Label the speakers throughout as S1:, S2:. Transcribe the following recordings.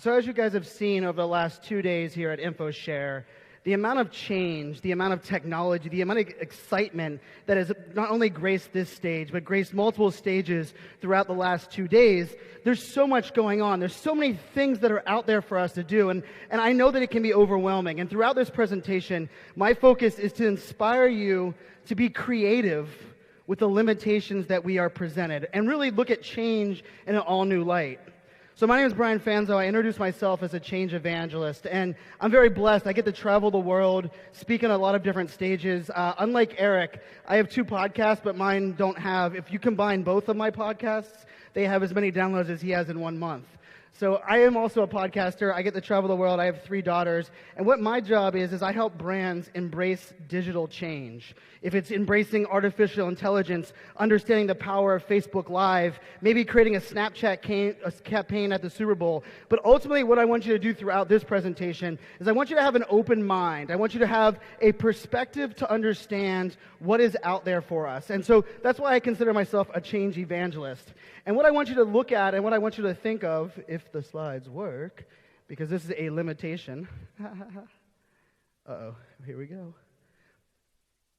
S1: So as you guys have seen over the last 2 days here at Infoshare, the amount of change, the amount of technology, the amount of excitement that has not only graced this stage, but graced multiple stages throughout the last 2 days, there's so much going on. There's so many things that are out there for us to do, and I know that it can be overwhelming. And throughout this presentation, my focus is to inspire you to be creative with the limitations that we are presented, and really look at change in an all-new light. So my name is Brian Fanzo. I introduce myself as a change evangelist, and I'm very blessed. I get to travel the world, speak on a lot of different stages. Unlike Eric, I have 2 podcasts, but mine don't have. If you combine both of my podcasts, they have as many downloads as he has in 1 month. So I am also a podcaster. I get to travel the world. I have 3 daughters. And what my job is I help brands embrace digital change. If it's embracing artificial intelligence, understanding the power of Facebook Live, maybe creating a Snapchat campaign at the Super Bowl. But ultimately, what I want you to do throughout this presentation is I want you to have an open mind. I want you to have a perspective to understand what is out there for us. And so that's why I consider myself a change evangelist. And what I want you to look at and what I want you to think of, if the slides work, because this is a limitation. Uh-oh, here we go.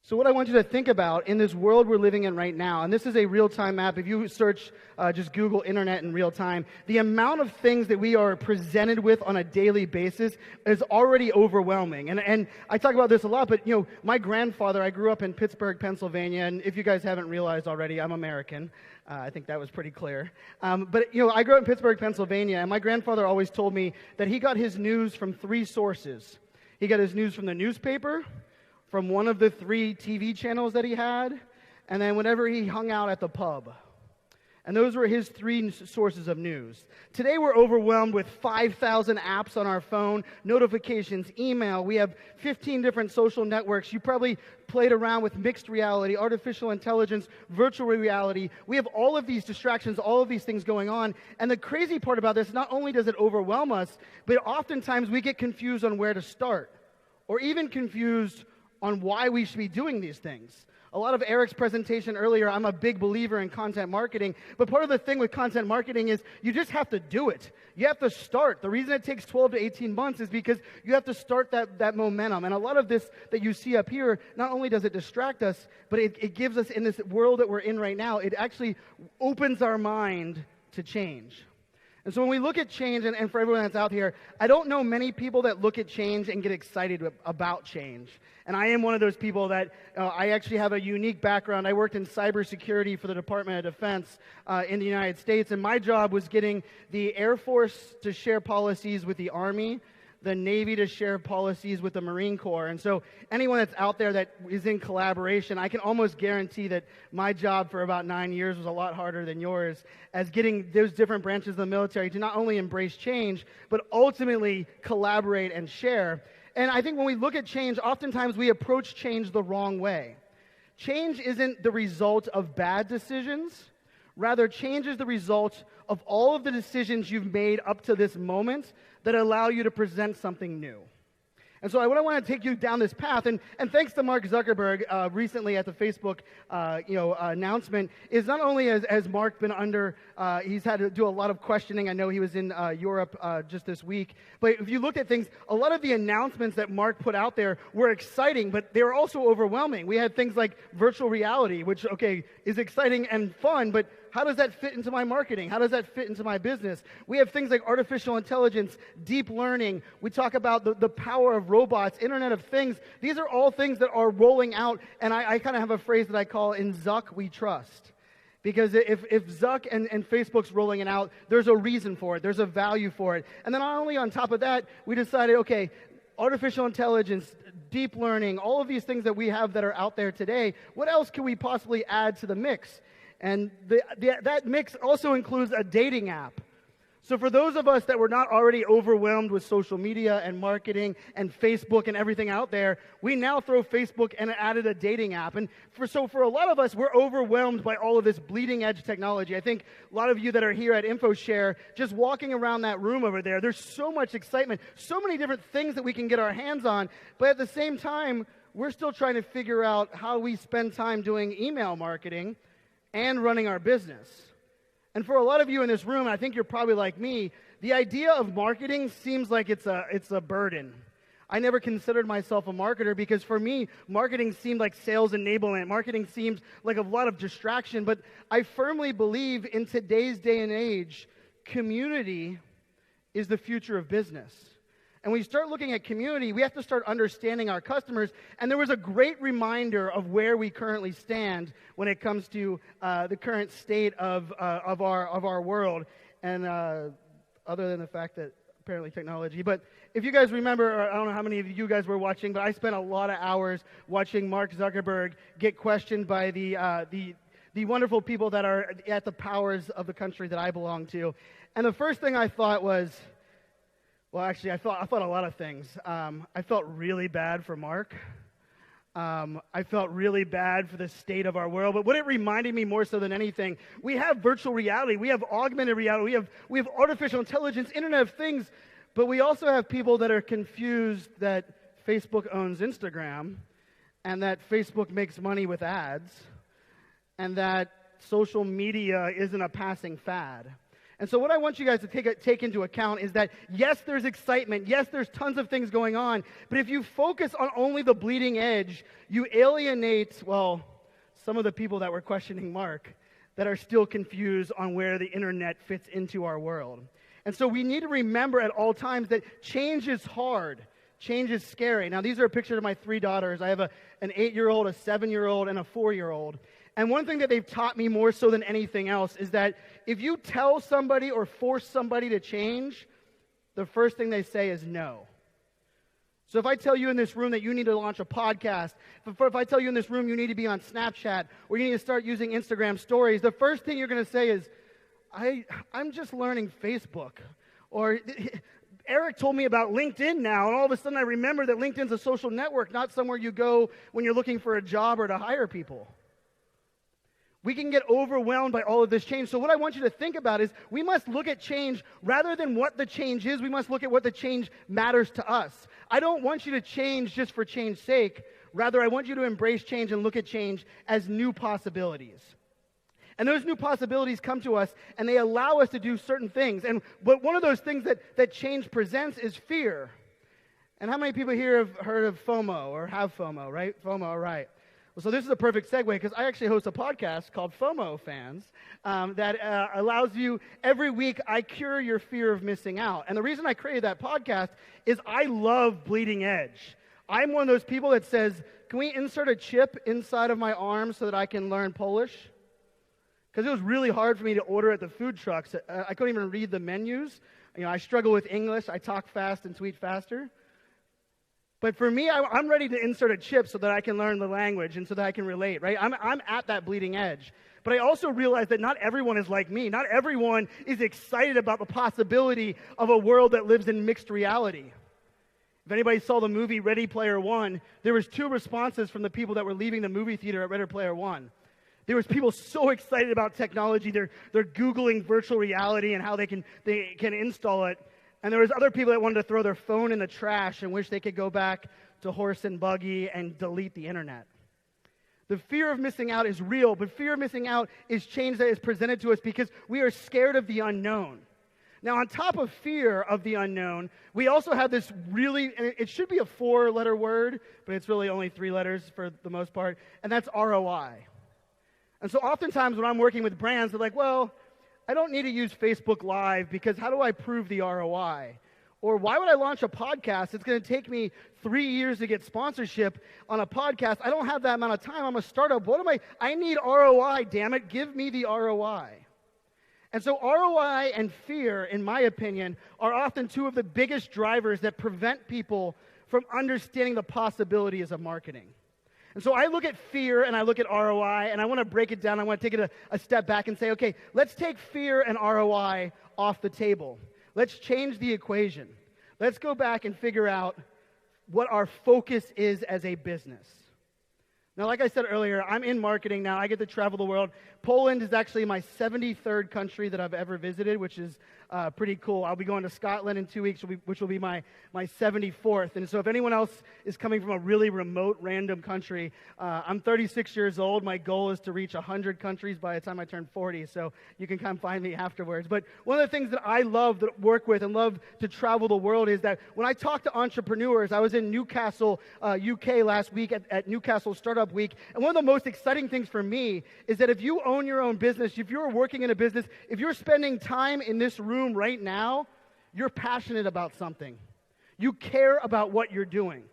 S1: So what I want you to think about in this world we're living in right now, and this is a real-time map. If you search, just Google internet in real time, the amount of things that we are presented with on a daily basis is already overwhelming. And I talk about this a lot, but my grandfather, I grew up in Pittsburgh, Pennsylvania, and if you guys haven't realized already, I'm American. I think that was pretty clear. But I grew up in Pittsburgh, Pennsylvania, and my grandfather always told me that he got his news from 3 sources. He got his news from the newspaper, from one of the 3 TV channels that he had, and then whenever he hung out at the pub. And those were his 3 sources of news. Today we're overwhelmed with 5,000 apps on our phone, notifications, email. We have 15 different social networks. You probably played around with mixed reality, artificial intelligence, virtual reality. We have all of these distractions, all of these things going on. And the crazy part about this, not only does it overwhelm us, but oftentimes we get confused on where to start, or even confused on why we should be doing these things. A lot of Eric's presentation earlier, I'm a big believer in content marketing, but part of the thing with content marketing is you just have to do it. You have to start. The reason it takes 12 to 18 months is because you have to start that momentum. And a lot of this that you see up here, not only does it distract us, but it gives us, in this world that we're in right now, it actually opens our mind to change. And so when we look at change, and for everyone that's out here, I don't know many people that look at change and get excited about change. And I am one of those people that I actually have a unique background. I worked in cybersecurity for the Department of Defense in the United States, and my job was getting the Air Force to share policies with the Army, the Navy to share policies with the Marine Corps. And so anyone that's out there that is in collaboration, I can almost guarantee that my job for about 9 years was a lot harder than yours, as getting those different branches of the military to not only embrace change, but ultimately collaborate and share. And I think when we look at change, oftentimes we approach change the wrong way. Change isn't the result of bad decisions. Rather, change is the result of all of the decisions you've made up to this moment that allow you to present something new. And so what I want to take you down this path, and thanks to Mark Zuckerberg recently at the Facebook announcement, is not only has Mark been under, he's had to do a lot of questioning. I know he was in Europe just this week. But if you looked at things, a lot of the announcements that Mark put out there were exciting, but they were also overwhelming. We had things like virtual reality, which, okay, is exciting and fun, but how does that fit into my marketing? How does that fit into my business? We have things like artificial intelligence, deep learning. We talk about the power of robots, Internet of Things. These are all things that are rolling out, and I kind of have a phrase that I call, in Zuck we trust. Because if Zuck and Facebook's rolling it out, there's a reason for it. There's a value for it. And then not only on top of that, we decided, okay, artificial intelligence, deep learning, all of these things that we have that are out there today, what else can we possibly add to the mix? And that mix also includes a dating app. So for those of us that were not already overwhelmed with social media and marketing and Facebook and everything out there, we now throw Facebook and added a dating app. And for a lot of us, we're overwhelmed by all of this bleeding edge technology. I think a lot of you that are here at Infoshare, just walking around that room over there, there's so much excitement, so many different things that we can get our hands on. But at the same time, we're still trying to figure out how we spend time doing email marketing and running our business. And for a lot of you in this room, I think you're probably like me, the idea of marketing seems like it's a burden. I never considered myself a marketer because for me, marketing seemed like sales enablement. Marketing seems like a lot of distraction, but I firmly believe in today's day and age, community is the future of business. And when we start looking at community, we have to start understanding our customers. And there was a great reminder of where we currently stand when it comes to the current state of our world. And other than the fact that apparently technology, but if you guys remember, I don't know how many of you guys were watching, but I spent a lot of hours watching Mark Zuckerberg get questioned by the wonderful people that are at the powers of the country that I belong to. And the first thing I thought was, well, actually, I thought a lot of things. I felt really bad for Mark. I felt really bad for the state of our world. But what it reminded me more so than anything, we have virtual reality, we have augmented reality, we have artificial intelligence, Internet of Things, but we also have people that are confused that Facebook owns Instagram, and that Facebook makes money with ads, and that social media isn't a passing fad. And so what I want you guys to take into account is that, yes, there's excitement. Yes, there's tons of things going on. But if you focus on only the bleeding edge, you alienate, well, some of the people that were questioning Mark that are still confused on where the internet fits into our world. And so we need to remember at all times that change is hard. Change is scary. Now, these are a picture of my 3 daughters. I have an 8-year-old, a 7-year-old, and a 4-year-old. And one thing that they've taught me more so than anything else is that if you tell somebody or force somebody to change, the first thing they say is no. So if I tell you in this room that you need to launch a podcast, if I tell you in this room you need to be on Snapchat, or you need to start using Instagram stories, the first thing you're going to say is, I'm just learning Facebook. Or Eric told me about LinkedIn now, and all of a sudden I remember that LinkedIn's a social network, not somewhere you go when you're looking for a job or to hire people. We can get overwhelmed by all of this change. So what I want you to think about is we must look at change rather than what the change is. We must look at what the change matters to us. I don't want you to change just for change's sake. Rather, I want you to embrace change and look at change as new possibilities. And those new possibilities come to us, and they allow us to do certain things. But one of those things that change presents is fear. And how many people here have heard of FOMO or have FOMO, right? FOMO, right. Well, so this is a perfect segue because I actually host a podcast called FOMO Fans that allows you, every week, I cure your fear of missing out. And the reason I created that podcast is I love bleeding edge. I'm one of those people that says, can we insert a chip inside of my arm so that I can learn Polish? Because it was really hard for me to order at the food trucks. I couldn't even read the menus. You know, I struggle with English. I talk fast and tweet faster. But for me, I'm ready to insert a chip so that I can learn the language and so that I can relate, right? I'm at that bleeding edge. But I also realize that not everyone is like me. Not everyone is excited about the possibility of a world that lives in mixed reality. If anybody saw the movie Ready Player One, there was 2 responses from the people that were leaving the movie theater at Ready Player One. There was people so excited about technology, they're Googling virtual reality and how they can install it. And there was other people that wanted to throw their phone in the trash and wish they could go back to horse and buggy and delete the internet. The fear of missing out is real, but fear of missing out is change that is presented to us because we are scared of the unknown. Now, on top of fear of the unknown, we also have this really, it should be a 4-letter word, but it's really only 3 letters for the most part, and that's ROI. And so oftentimes when I'm working with brands, they're like, well, I don't need to use Facebook Live because how do I prove the ROI? Or why would I launch a podcast? It's going to take me 3 years to get sponsorship on a podcast. I don't have that amount of time. I'm a startup. I need ROI, damn it. Give me the ROI. And so ROI and fear, in my opinion, are often 2 of the biggest drivers that prevent people from understanding the possibilities of marketing. And so I look at fear and I look at ROI, and I want to break it down. I want to take it a step back and say, okay, let's take fear and ROI off the table. Let's change the equation. Let's go back and figure out what our focus is as a business. Now, like I said earlier, I'm in marketing now. I get to travel the world. Poland is actually my 73rd country that I've ever visited, which is pretty cool. I'll be going to Scotland in 2 weeks, which will be my 74th. And so if anyone else is coming from a really remote, random country, I'm 36 years old. My goal is to reach 100 countries by the time I turn 40, so you can come find me afterwards. But one of the things that I love to work with and love to travel the world is that when I talk to entrepreneurs, I was in Newcastle, UK last week at Newcastle Startup Week, and one of the most exciting things for me is that if you own your own business, if you're working in a business, if you're spending time in this room right now, you're passionate about something. You care about what you're doing.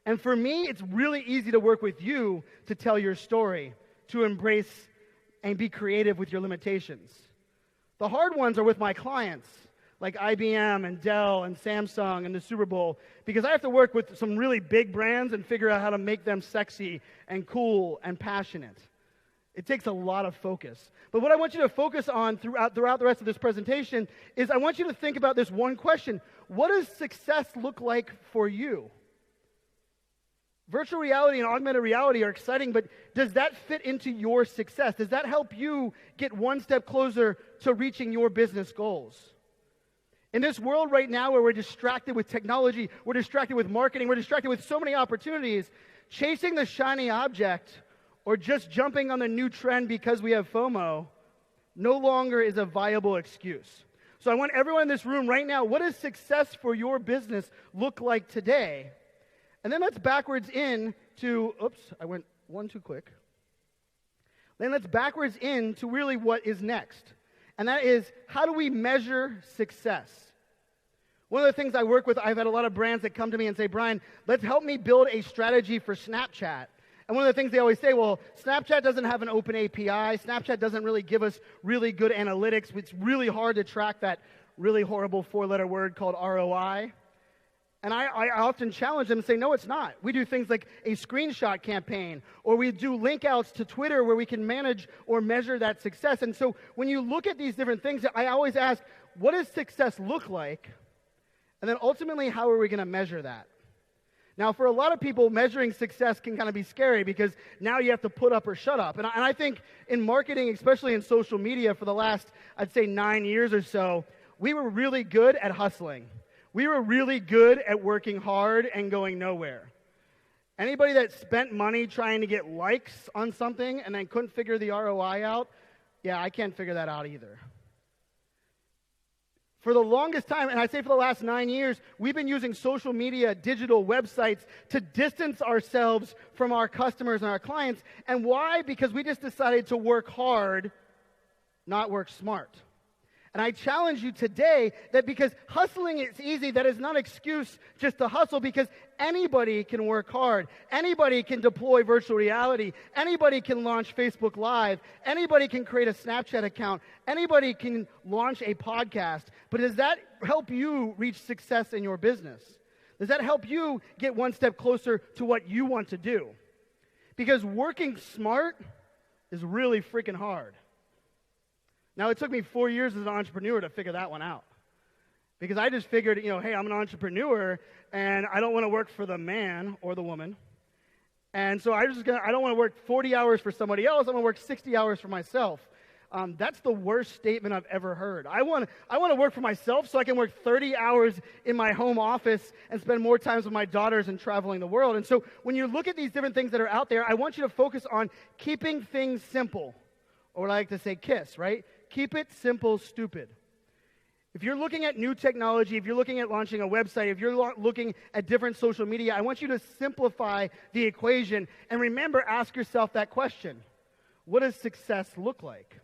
S1: And for me, it's really easy to work with you to tell your story, to embrace and be creative with your limitations. The hard ones are with my clients, like IBM and Dell and Samsung and the Super Bowl, because I have to work with some really big brands and figure out how to make them sexy and cool and passionate. It takes a lot of focus. But what I want you to focus on throughout the rest of this presentation is I want you to think about this one question. What does success look like for you? Virtual reality and augmented reality are exciting, but does that fit into your success? Does that help you get one step closer to reaching your business goals? In this world right now where we're distracted with technology, we're distracted with marketing, we're distracted with so many opportunities, chasing the shiny object or just jumping on the new trend because we have FOMO no longer is a viable excuse. So I want everyone in this room right now, what does success for your business look like today? And then let's backwards in to, oops, I went one too quick. Then let's backwards in to really what is next. And that is, how do we measure success? One of the things I work with, I've had a lot of brands that come to me and say, Brian, let's help me build a strategy for Snapchat. And one of the things they always say, well, Snapchat doesn't have an open API. Snapchat doesn't really give us really good analytics. It's really hard to track that really horrible four-letter word called ROI. And I often challenge them and say, no, it's not. We do things like a screenshot campaign, or we do link outs to Twitter where we can manage or measure that success. And so when you look at these different things, I always ask, what does success look like? And then ultimately, how are we going to measure that? Now, for a lot of people, measuring success can kind of be scary because now you have to put up or shut up. And I think in marketing, especially in social media for the last, I'd say 9 years or so, we were really good at hustling. We were really good at working hard and going nowhere. Anybody that spent money trying to get likes on something and then couldn't figure the ROI out, yeah, I can't figure that out either. For the longest time, and I say for the last 9 years, we've been using social media, digital websites to distance ourselves from our customers and our clients. And why? Because we just decided to work hard, not work smart. And I challenge you today that because hustling is easy, that is not an excuse just to hustle, because anybody can work hard. Anybody can deploy virtual reality. Anybody can launch Facebook Live. Anybody can create a Snapchat account. Anybody can launch a podcast. But does that help you reach success in your business? Does that help you get one step closer to what you want to do? Because working smart is really freaking hard. Now, it took me 4 years as an entrepreneur to figure that one out. Because I just figured, hey, I'm an entrepreneur, and I don't want to work for the man or the woman. And so I don't want to work 40 hours for somebody else. I want to work 60 hours for myself. That's the worst statement I've ever heard. I want to work for myself so I can work 30 hours in my home office and spend more time with my daughters and traveling the world. And so when you look at these different things that are out there, I want you to focus on keeping things simple. Or what I like to say, KISS, right? Keep it simple, stupid. If you're looking at new technology, if you're looking at launching a website, if you're looking at different social media, I want you to simplify the equation. And remember, ask yourself that question. What does success look like?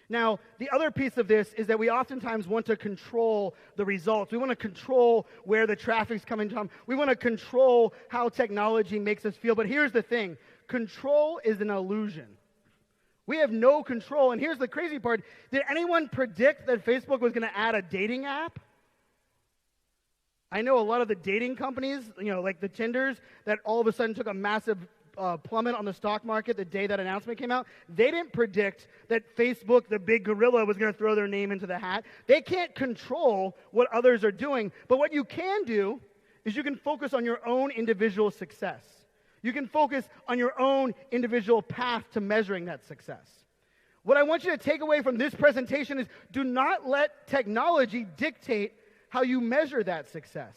S1: Now, the other piece of this is that we oftentimes want to control the results. We want to control where the traffic's coming from. We want to control how technology makes us feel. But here's the thing. Control is an illusion. We have no control. And here's the crazy part. Did anyone predict that Facebook was going to add a dating app? I know a lot of the dating companies, like the Tinders, that all of a sudden took a massive plummet on the stock market the day that announcement came out. They didn't predict that Facebook, the big gorilla, was going to throw their name into the hat. They can't control what others are doing. But what you can do is you can focus on your own individual success. You can focus on your own individual path to measuring that success. What I want you to take away from this presentation is do not let technology dictate how you measure that success.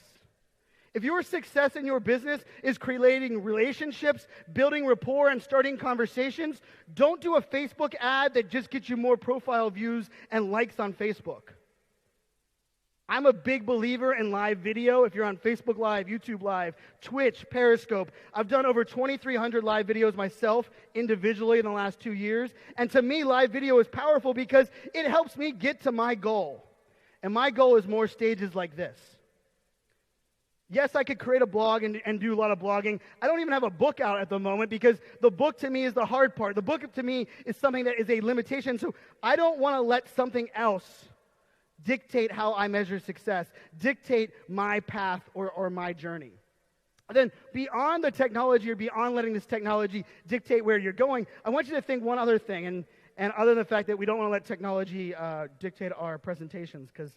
S1: If your success in your business is creating relationships, building rapport, and starting conversations, don't do a Facebook ad that just gets you more profile views and likes on Facebook. I'm a big believer in live video. If you're on Facebook Live, YouTube Live, Twitch, Periscope, I've done over 2,300 live videos myself individually in the last 2 years. And to me, live video is powerful because it helps me get to my goal. And my goal is more stages like this. Yes, I could create a blog and do a lot of blogging. I don't even have a book out at the moment because the book to me is the hard part. The book to me is something that is a limitation. So I don't want to let something else dictate how I measure success, dictate my path or my journey. And then beyond the technology or beyond letting this technology dictate where you're going, I want you to think one other thing. And other than the fact that we don't want to let technology dictate our presentations, because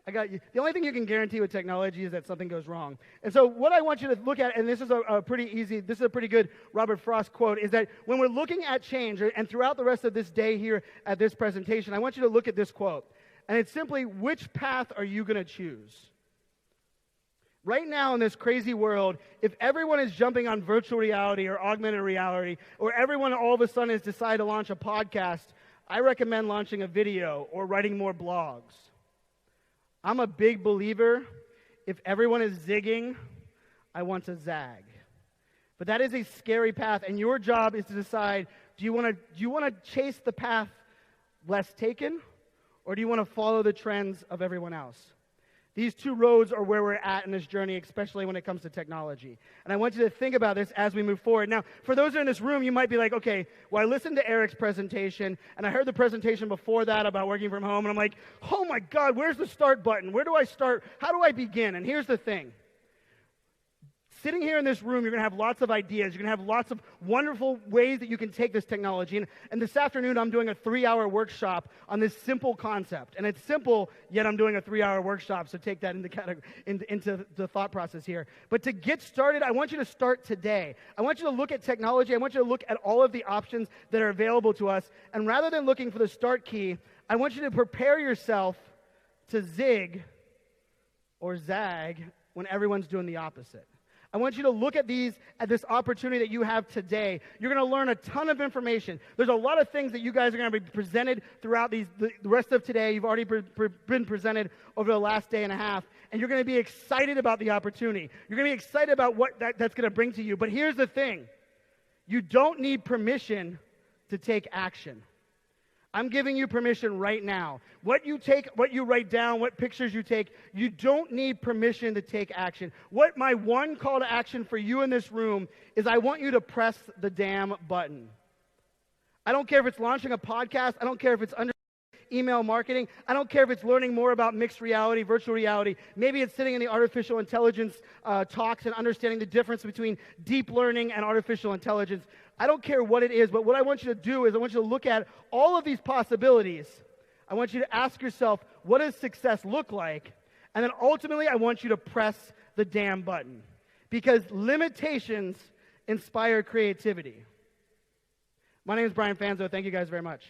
S1: I got you. The only thing you can guarantee with technology is that something goes wrong. And so what I want you to look at, and this is a pretty good Robert Frost quote, is that when we're looking at change, and throughout the rest of this day here at this presentation, I want you to look at this quote. And it's simply, which path are you going to choose? Right now in this crazy world, if everyone is jumping on virtual reality or augmented reality, or everyone all of a sudden has decided to launch a podcast, I recommend launching a video or writing more blogs. I'm a big believer, if everyone is zigging, I want to zag. But that is a scary path, and your job is to decide, do you want to chase the path less taken, or do you want to follow the trends of everyone else? These two roads are where we're at in this journey, especially when it comes to technology. And I want you to think about this as we move forward. Now, for those in this room, you might be like, okay, well, I listened to Eric's presentation, and I heard the presentation before that about working from home, and I'm like, oh my God, where's the start button? Where do I start? How do I begin? And here's the thing. Sitting here in this room, you're going to have lots of ideas. You're going to have lots of wonderful ways that you can take this technology. And this afternoon, I'm doing a 3-hour workshop on this simple concept. And it's simple, yet I'm doing a 3-hour workshop, so take that into the thought process here. But to get started, I want you to start today. I want you to look at technology. I want you to look at all of the options that are available to us. And rather than looking for the start key, I want you to prepare yourself to zig or zag when everyone's doing the opposite. I want you to look at this opportunity that you have today. You're going to learn a ton of information. There's a lot of things that you guys are going to be presented throughout the rest of today. You've already been presented over the last day and a half, and you're going to be excited about the opportunity. You're going to be excited about what that's going to bring to you. But here's the thing. You don't need permission to take action. I'm giving you permission right now. What you take, what you write down, what pictures you take, you don't need permission to take action. What my one call to action for you in this room is I want you to press the damn button. I don't care if it's launching a podcast. I don't care if it's under email marketing. I don't care if it's learning more about mixed reality, virtual reality. Maybe it's sitting in the artificial intelligence talks and understanding the difference between deep learning and artificial intelligence. I don't care what it is, but what I want you to do is I want you to look at all of these possibilities. I want you to ask yourself, what does success look like? And then ultimately, I want you to press the damn button. Because limitations inspire creativity. My name is Brian Fanzo. Thank you guys very much.